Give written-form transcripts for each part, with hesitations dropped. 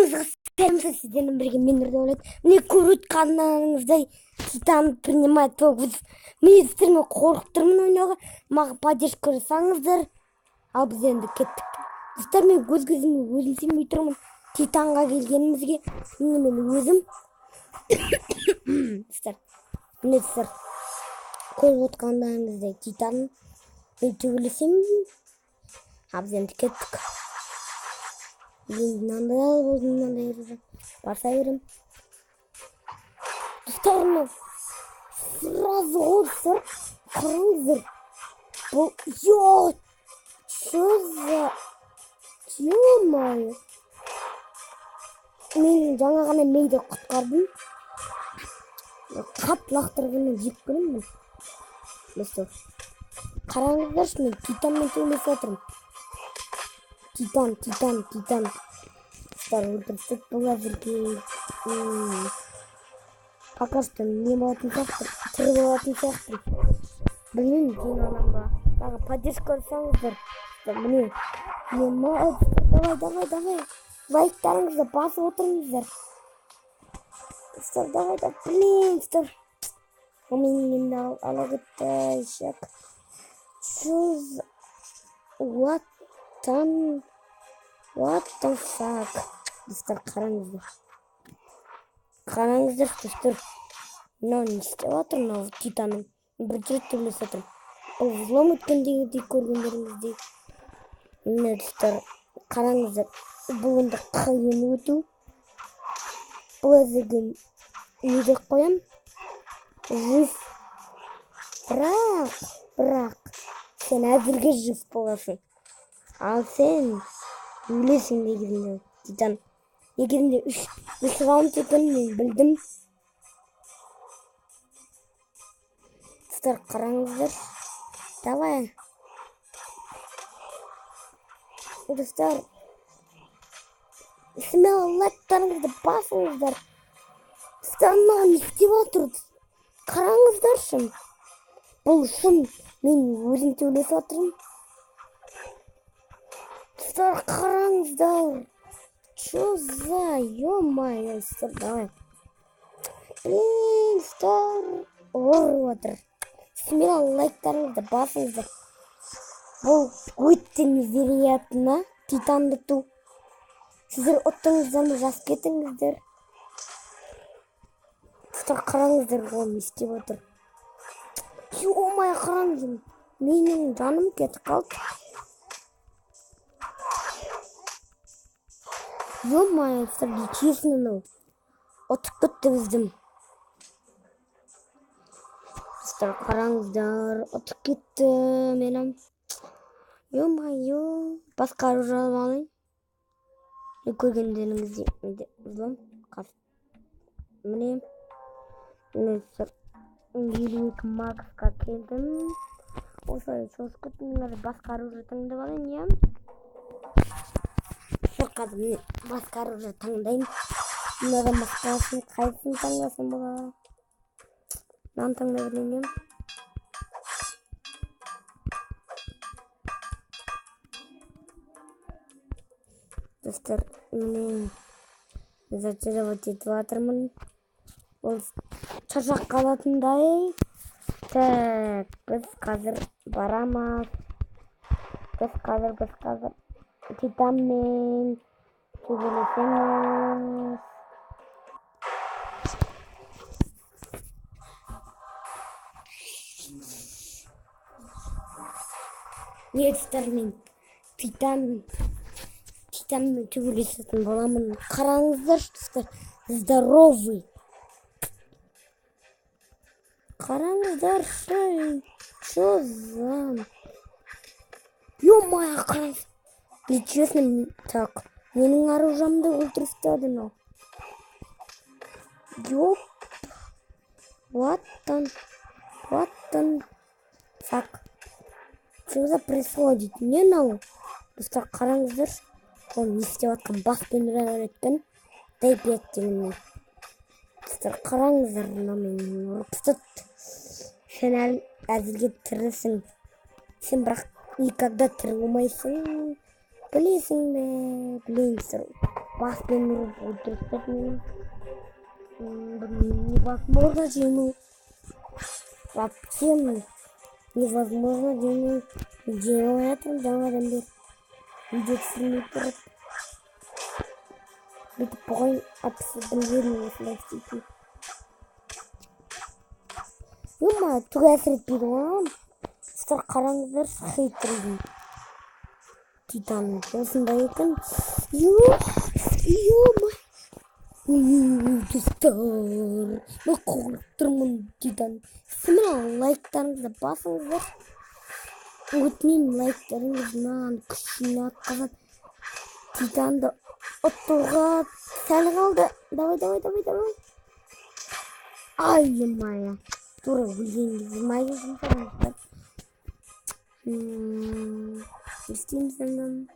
Барлығыңызға сәлем, сіздермен бірге мен Нұрдәулет. Міне көріп отқандарыңыздай Титан принимает фокус. Мен сіздермен қорқып тұрмын ойнауға. Маған поддержка жасаңыздар. Ал біз енді кеттік. Достар, мен өз көзіме өзім сенбей тұрмын. Титанға келгенімізге міне мен өзім. Достар, міне достар, көріп отқандарыңыздай Титан мен төбелесем. Ал біз енді кеттік. Мынандай алып өзім мынандай ережем баса берем. Достар, мына сразу ғой достар, қараңыздар. Бұл что за ё-моё. Мен жаңа ғана мейді құтқардым. Қатты лақтырғаннан жеп көремін. Достар, қараңыздаршы, мен Титанмен төбелесіп отырмын. Титан. Достар, өлтірсек болады. Пока что не болатын сияқты, тірі болатын сияқты. Білмеймін, кейін анам ба. Маған поддержка жасаңыздар. Міне, давай. Лайктарыңызды басып отырыңыздар. Достар, давай, блин, достар. Мен ала кетті, шек. What the fuck? Достар, қараңыздар. Достар. Мынау не істеп отыр, мынау Титанның. Бірінші рет төбелесіп отырмын. Бұл взлом өткендегідей көргендеріңіздей. Міне достар, қараңыздар. Бұл енді қиын өту. Бұл әзірген не деп қоям? Жив. Бірақ сен әзірге жив боласың. Ал сен өлесің негізінде, Титан. Негізінде үш раунд екенін мен білдім. Достар, қараңыздар. Давай. Достар, смело лайктарыңызды басыңыздар. Достар, мынау не істеп отыр? Қараңыздаршы. Бұл шын, мен өзім төбелесіп отырмын. Достар, қараңыздар. Что за ё-моё, достар, давай. Блин, достар, ұрып отыр. Смело лайктарыңызды басыңыздар. Бұл өте невероятно, Титанды ту. Сіздер ұттыңыздар ма, жазып кетіңіздер. Достар, қараңыздар, ол не істеп отыр? Ё-моё, қараңыздар, менің жаным кетіп қалды. Ё-моё, достар, честно, ұтып кетті біздің. Достар, қараңыздар, ұтып кетті менің. Ё-моё, басқа оружие алайын. Мен көргендеріңізде взлом қасып. Міне, достар, 52 максқа келдім. Осылай соғыс күтіңіздер, басқа оружие таңдап алайын, иә? Қазір мен басқа оружие таңдаймын. Мынадан басқасын қайсысын таңдасам болады? Мынаны таңдап алайын. Достар, мен зачаровать етіп жатырмын. Ол шаршап қалатындай. Так, біз қазір барамыз. Біз қазір Титанмен төбелесеміз. Не, достар, мен Титанмен төбелесетін боламын. Қараңыздар, достар, здоровый. Қараңыздар, что за... Ё-моё, қараңыз. Честно, так, менің оружиемді өлтірістеді мынау. Ёп. What the fuck? Что за происходит? Не мынау. Достар, қараңыздар. Ол не істеп жатқан, баспен өреткен. Дай бет дегенмен. Достар, қараңыздар, мынау мен ұрып тастады. Сен әзірге тірісің. Сен бірақ никогда тірі болмайсың. Білесің бе? Білейін сұру. баспен ұрып өлтіріп мені. Невозможно жеңу. Вообще невозможно жеңу. Жеңіп жатырмын жаңа адамдар. Видео түсірмей тұрып. Бүйтіп бұған апсы білгенмін осылай істейтін. Ема түк әсер етпейді ғой. Сіздер қараңыздар хейтердің. Титан осындай екен. Достар, мен қоғырып тұрмын Титан. Сіздің лайктарыңызды басыңыздар. Өтінемін лайктарыңыз маған күшін атқызады. Титанды ұтуға сәл қалды. Давай. Ай-мая. Тура өлгенде майы жұмсарыңыздар. Істейміз әнім.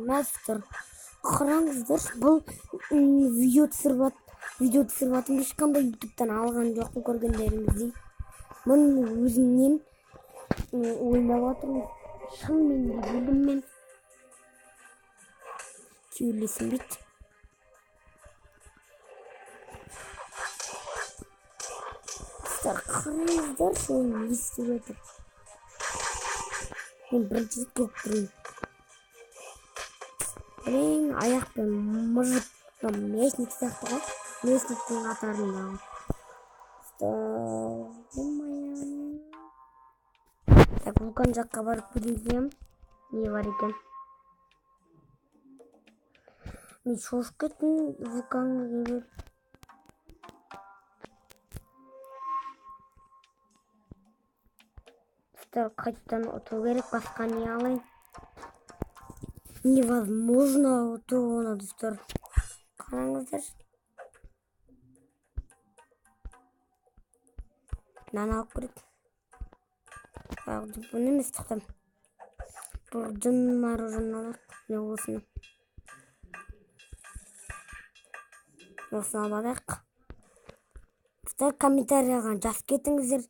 Мастер. Қараңыздар, бұл видео түсіріп ешқандай ютубтан алған жоқпын көргендеріңіздей. Мұның өзімнен ойнап отырмыз. Шынымен де өліммен сөйлесім бет. Қараңыздар, соны естіп отыр. Мен бірінші рет көріп тұрмын. Блин, аяқпен мұжып, местник сияқты ғой. Местниктің қатарындағы. Так, вулкан жаққа барып көрейін. Не бар екен? Мен шошып кеттім вулканға келіп. Қайтадан ұту керек, басқа не алайын. Невозможно ұту оны, достар. Қараңыздар. Нан алып көрек. Бұны емес тұқтым. Бұл жын мороженое алып. Не осыны. Осыны албадық. Достар, комментарияға жазып кетіңіздер.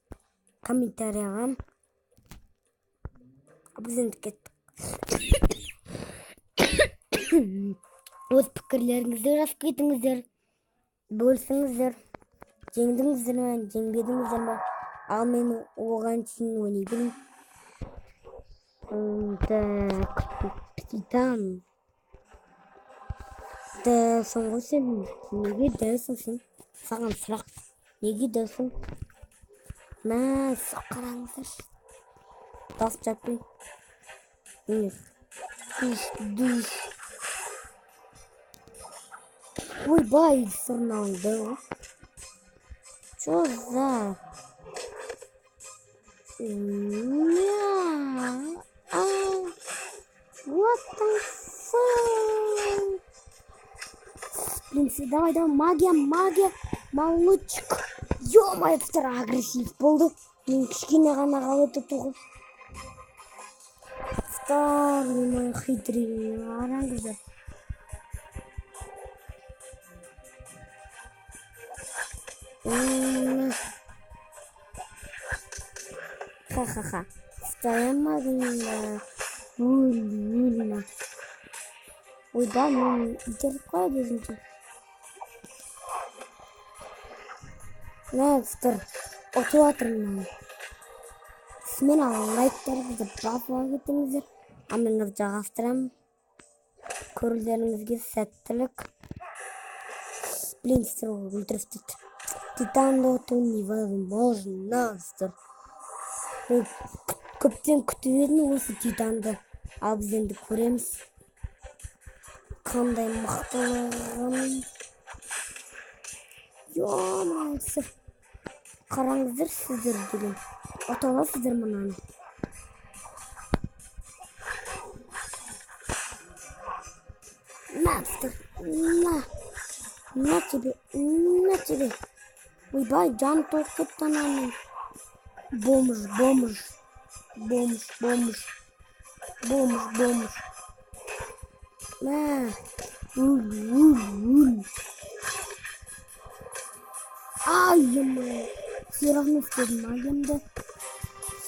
Комментарияға. Бізден кеттік. Өз пікірлеріңізді жазып кетіңіздер. Бөлсіңіздер. Жеңдіңіздер ме, жеңбедіңіздер ме? Ал мен оған кейін ойнайтын. Титан. Дәлсің ғой сен. Неге дәлсің сен? Саған сұрақ. Неге дәлсің? Қараңыздар. Тасып жатпын. Душ. Ойбай, сұрналды. Чё за? What the fuck? Блин, давай, магия. Молочек. Ё-моё, достар агрессив болды. Мен кішкене ғана қалды тұғы. Старый хитрый, қараңыздар. Ха-ха-ха. Стоямадың. Өлі. Ойда, мен итеріп қойды өзімше. Достар, ұтып атырмын. Сізмен лайктарыңызды басып кетіңіздер. Амыңызды жағастырамын. Көрулеріңізге сәттілік. Блин, сіздер өлтіріп дейді. Титанды ұту невозможно, достар. Көптен күтіп едім осы Титанды. Ал біз енді көреміз. Қандай мықтылығын. Ё-моё, қараңыздар сіздер деген. Ұта аласыздар мұнаны. Достар, на тебе. Ойбай, жан толып кетті ананың. Бомж. Ул. Ай-ма. Все равно істедім магиямды.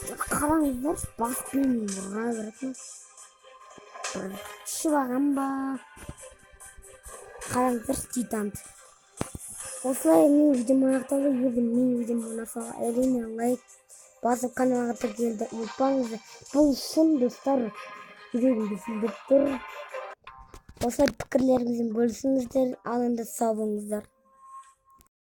Қараңыздар, баспен ұра беретін. Бір шыбаған ба? Қараңыздар, титанды. Осылай мен видеом аяқталды. Егер мен видеом ұнаса, әрине лайк басып каналға тіркелуді ұмытпаңыздар. Бұл шын достар, жүрегімді сіздер тұр. Осылай пікірлеріңізбен бөлісіңіздер. Ал енді сау болыңыздар.